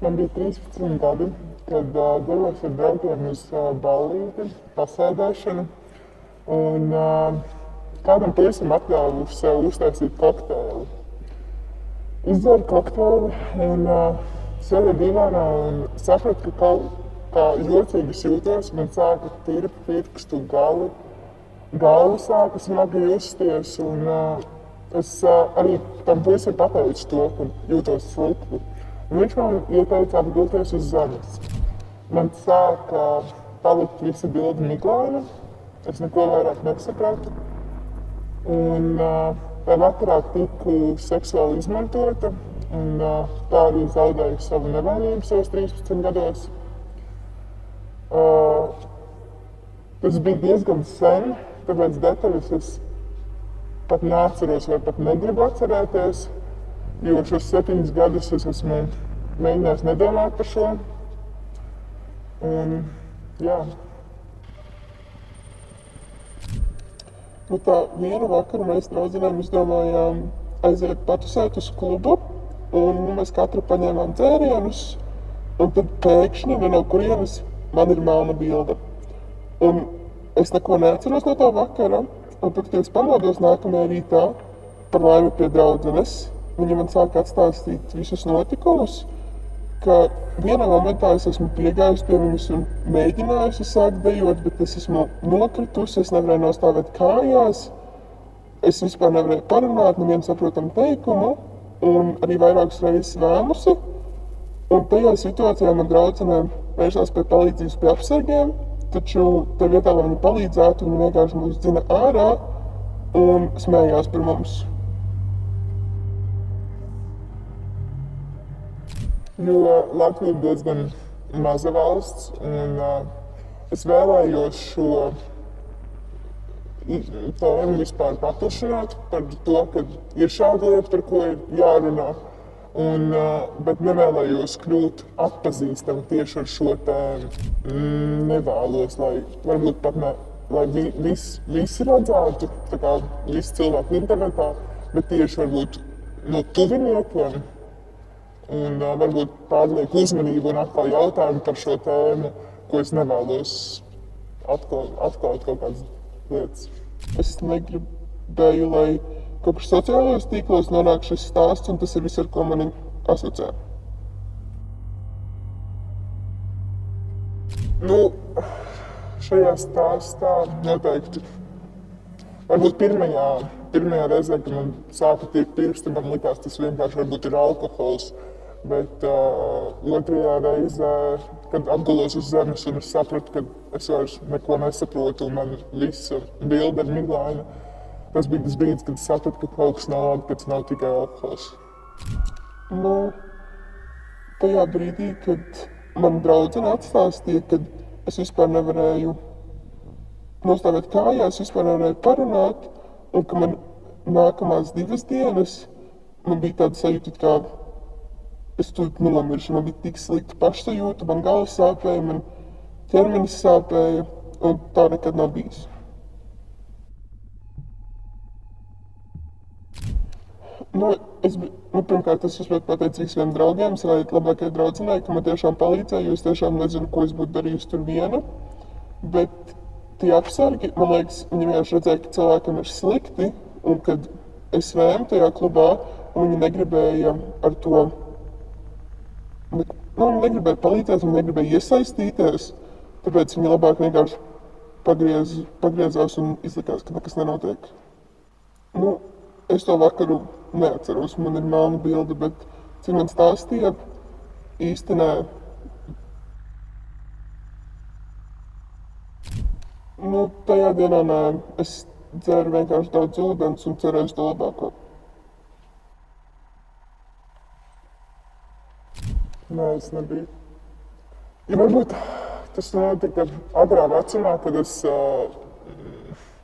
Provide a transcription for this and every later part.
Man bija 13 gadi, kad devos ar draugiem uz ballīti, pasēdēšanu. Un kādam puisim atļāvu sev uztaisīt kokteili. Izdzēru kokteili un sēdēju divānā un sapratu, ka kaut kā jocīgi es jūtos. Man sāka tīri pirkstu gali, galva sāka smagi justies. Un es arī tam puisim pateicu to, ka jūtos slikti. Un viņš man ieteica apgulties uz zemes. Man sāka palikt visa bilde miglaina. Es neko vairāk nesapratu. Un tā vakarā tiku seksuāli izmantota. Un tā arī zaudēju savu nevainību savos 13 gados. Tas bija diezgan sen, tāpēc detaļas es pat neatceros vai pat negribu atcerēties. Jo šos 7 gadus es esmu mēģinājis nedomāt par šo. Un, jā. Nu tā vienu vakaru mēs draudzenēm izdomājām aiziet patusēt uz klubu. Un mēs katru paņēmām dzērienus. Un tad pēkšņi no kurienes man ir melna bilde. Un es neko neatceros no tā vakara. Un tad, kad es pamodos nākamajā rītā par laimi pie draudzenes, viņa man sāka atstāstīt visus notikumus, ka vienā momentā es esmu piegājusi pie viņas un mēģinājusi sākt dejot, bet es esmu nokritusi, es nevarēju nostāvēt kājās, es vispār nevarēju parunāt nevienu saprotamu teikumu un arī vairākas reizes vēmusi. Un tajā situācijā man draudzene vēršās pie palīdzības pie apsargiem, taču tā vietā, lai viņi palīdzētu, viņi vienkārši mūs dzina ārā un smējās par mums. Jo Latvija ir diezgan maza valsts, un es vēlējos šo tēmu vispār paplašināt par to, ka ir šāda lieta, par ko ir jārunā, bet nevēlējos kļūt atpazīstama tieši ar šo tēmu. Nevēlos, lai varbūt pat ne, lai visi redzētu, tā kā visi cilvēki internetā, bet tieši varbūt no tuviniekiem. Un varbūt pārlieku uzmanību un atkal jautājumu par šo tēmu, ko es nevēlos atklāt kaut kādas lietas. Es negribēju, lai kaut kur sociālajos tīklos nonāk šis stāsts, un tas ir viss, ar ko mani asociē. Nu, šajā stāstā noteikti, varbūt pirmajā reizē, kad man sāka tiek pirksti, man likās, tas vienkārši varbūt ir alkohols. Bet otrajā reizē, kad apgulos uz zemes un es sapratu, ka es vairs neko nesaprotu un man visa bilde ir miglaina, tas bija tas brīdis, kad es sapratu, ka kaut kas nav labi, ka tas nav tikai alkohols. Nu, tajā brīdī, kad man draudzene atstāstīja, kad es vispār nevarēju nostāvēt kājās, vispār nevarēju parunāt, un ka man nākamās 2 dienas man bija tāda sajūta, kā es tur nomiršu, man bija tik slikta pašsajūta, man galvas sāpēja, man ķermenis sāpēja, un tā nekad nav bijis. Pirmkārt, es esmu pateicīgs vienam draugiem, savai labākajai draudzenei, ka man tiešām palīdzēja, jo es tiešām nezinu, ko es būtu darījusi tur viena. Bet tie apsargi, man liekas, viņi vienkārši redzēja, ka cilvēkam ir slikti, un kad es vēmu tajā klubā, un viņi negribēja ar to viņi negribēja palīdzēt, viņi negribēja iesaistīties, tāpēc viņi labāk vienkārši pagriezās un izlikās, ka nekas nenotiek. Es to vakaru neatceros, man ir melna bilde, bet cik man stāstīja, īsti nē. Tajā dienā nē, es dzēru vienkārši daudz ūdens un cerēju uz to labāko. Nē, es nebiju. Ja varbūt tas notika agrā vecumā, kad es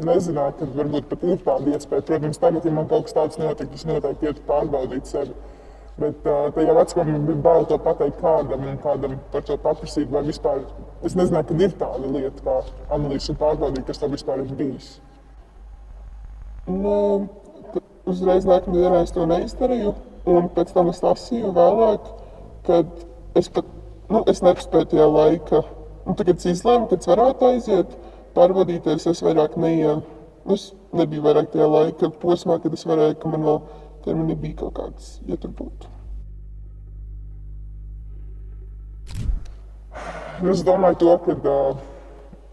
nezināju, ka varbūt pat ir tāda iespēja. Protams, tagad, ja man kaut kas tāds notiktu, es noteikti ietu pārbaudīt sevi. Bet tajā vecumā man bija bail to pateikt kādam un kādam par to paprasīt, vai vispār es nezināju, ka ir tāda lieta kā analīzes un pārbaudīt, kas tā vispār ir bijis. Uzreiz nākamajā dienā es to neizdarīju, un pēc tam es lasīju vēlāk, kad es pat, es nespēju tajā laikā. Un tagad es izlēmu, kad es varētu aiziet, pārbaudīties, es vairāk neieju. Es nebiju vairāk tajā laika posmā, kad es varēju, ka man vēl termini bija kaut kāds, ja tur būtu. Es domāju to, ka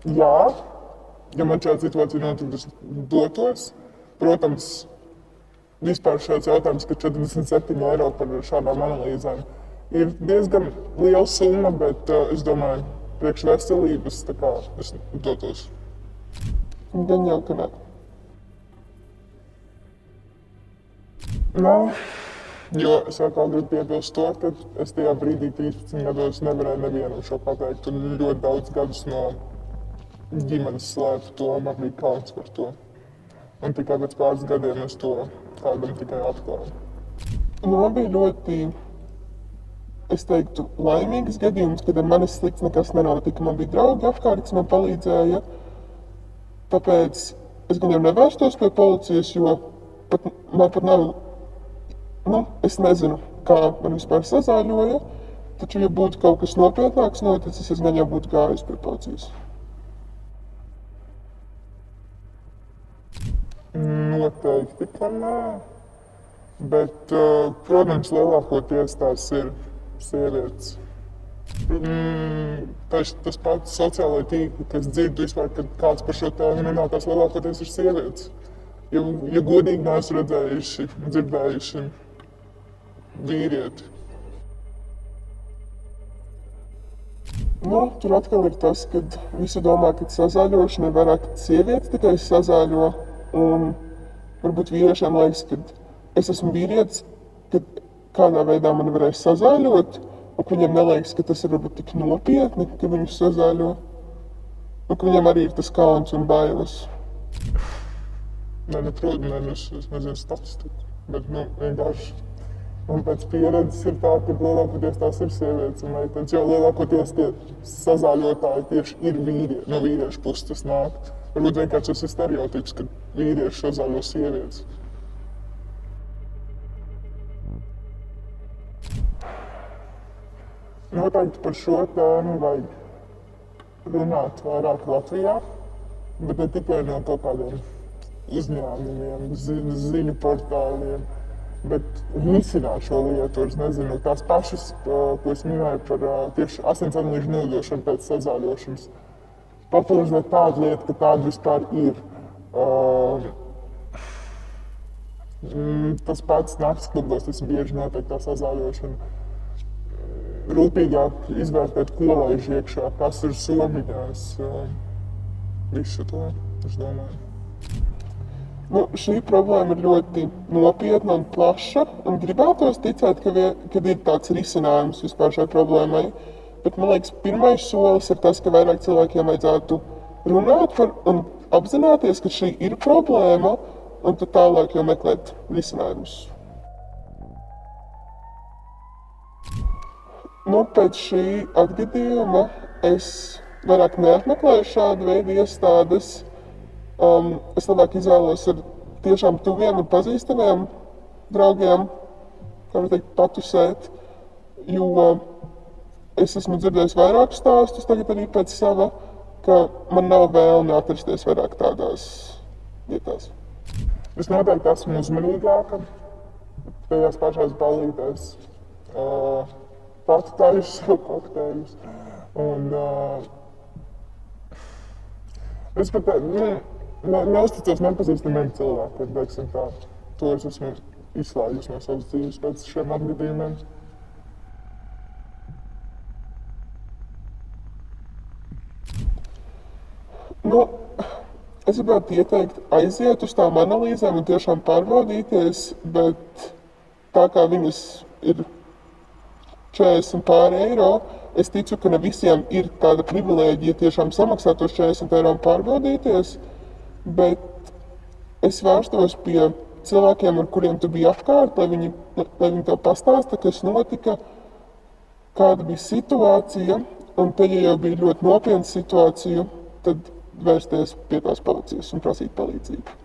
jā, ja man šāda situācija notiktu, es dotos. Protams, vispār šāds jautājums, ka 47 eiro par šādām analīzēm ir diezgan liela summa, bet es domāju, priekš veselības, tā kā es dotos. Gan jau, ka ne. Jo es atkal gribu piebilst to, ka es tajā brīdī 13 gados nevarēju nevienam šo pateikt, un ļoti daudz gadus no ģimenes slēpu to, man bija kauns par to. Un tikai pēc pāris gadiem es to kādam tikai atklāju. Man bija ļoti, es teiktu, laimīgs gadījums, kad ar mani slikts nekas nenotika. Man bija draugi apkārt, kas man palīdzēja, tāpēc es gan jau nevērstos pie policijas, jo man pat nav, es nezinu, kā man vispār sazāļoja, taču, ja būtu kaut kas nopietnāks noticis, es gan jau būtu gājis pie policijas. Noteikti, ka nē, bet, protams, lielākoties tās ir sievietes. Tas pats sociālai tīkli, kas dzirdu vispār, kad kāds par šo tēmu runā, tās lielākoties ir sievietes. Ja godīgi neesmu redzējuši, dzirdējuši vīrieti. Tur atkal ir tas, kad visi domā, ka sazāļošana ir vairāk sievietes tikai sazāļo, un varbūt vīriešiem liekas, ka es esmu vīrietis, ka kādā veidā man varēs sazāļot, un ka viņiem neliekas, ka tas ir varbūt tik nopietni, ka viņus sazāļo, un ka viņiem arī ir tas kauns un bailes. Protams, es nezinu statistiku, bet vienkārši man pēc pieredzes ir tā, ka lielākoties tās ir sievietes un meitenes, jo lielākoties tie sazāļotāji tieši ir vīrieši, no vīriešu puses tas nāk. Varbūt vienkārši tas ir stereotips, ka vīrieši sazāļo sievietes. Noteikti par šo tēmu vajag runāt vairāk Latvijā, bet ne tikai no kaut kādiem uzņēmumiem, ziņu portāliem, bet risināt šo lietu. Es nezinu, tās pašas, ko es minēju par tieši asins analīžu nodošanu pēc sazāļošanas. Popularizēt tādu lietu, ka tāda vispār ir. Tas pats nakts klubos, tas bieži notiek tā sazāļošana. Rūpīgāk izvērtēt, ko laiž iekšā, kas ir somiņās. Visu to, es domāju. Šī problēma ir ļoti nopietna un plaša, un gribētos ticēt, ka ir tāds risinājums vispār šai problēmai. Bet man liekas, pirmais solis ir tas, ka vairāk cilvēkiem vajadzētu runāt par un apzināties, ka šī ir problēma, un tad tālāk jau meklēt risinājumus. Pēc šī atgadījuma es vairāk neapmeklēju šādu veidu iestādes. Es labāk izvēlos ar tiešām tuviem un pazīstamiem draugiem, kā var teikt, patusēt, jo es esmu dzirdējis vairākus stāstus tagad arī pēc sava, ka man nav vēlme atrasties vairāk tādās vietās. Es noteikti esmu uzmanīgāka tajās pašās ballītēs. Pati taisu sev kokteļus. Un es pat neuzticos nepazīstamiem cilvēkiem, teiksim tā. To es esmu izslēgusi no savas dzīves pēc šiem atgadījumiem. Es gribētu ieteikt aiziet uz tām analīzēm un tiešām pārbaudīties, bet tā kā viņas ir 40 pāri eiro, es ticu, ka ne visiem ir tāda privilēģija tiešām samaksāt tos 40 eiro un pārbaudīties, bet es vērstos pie cilvēkiem, ar kuriem tu biji apkārt, lai viņi tev pastāsta, kas notika, kāda bija situācija, un tad, ja jau bija ļoti nopietna situācija, tad vērsties pie tās policijas un prasīt palīdzību.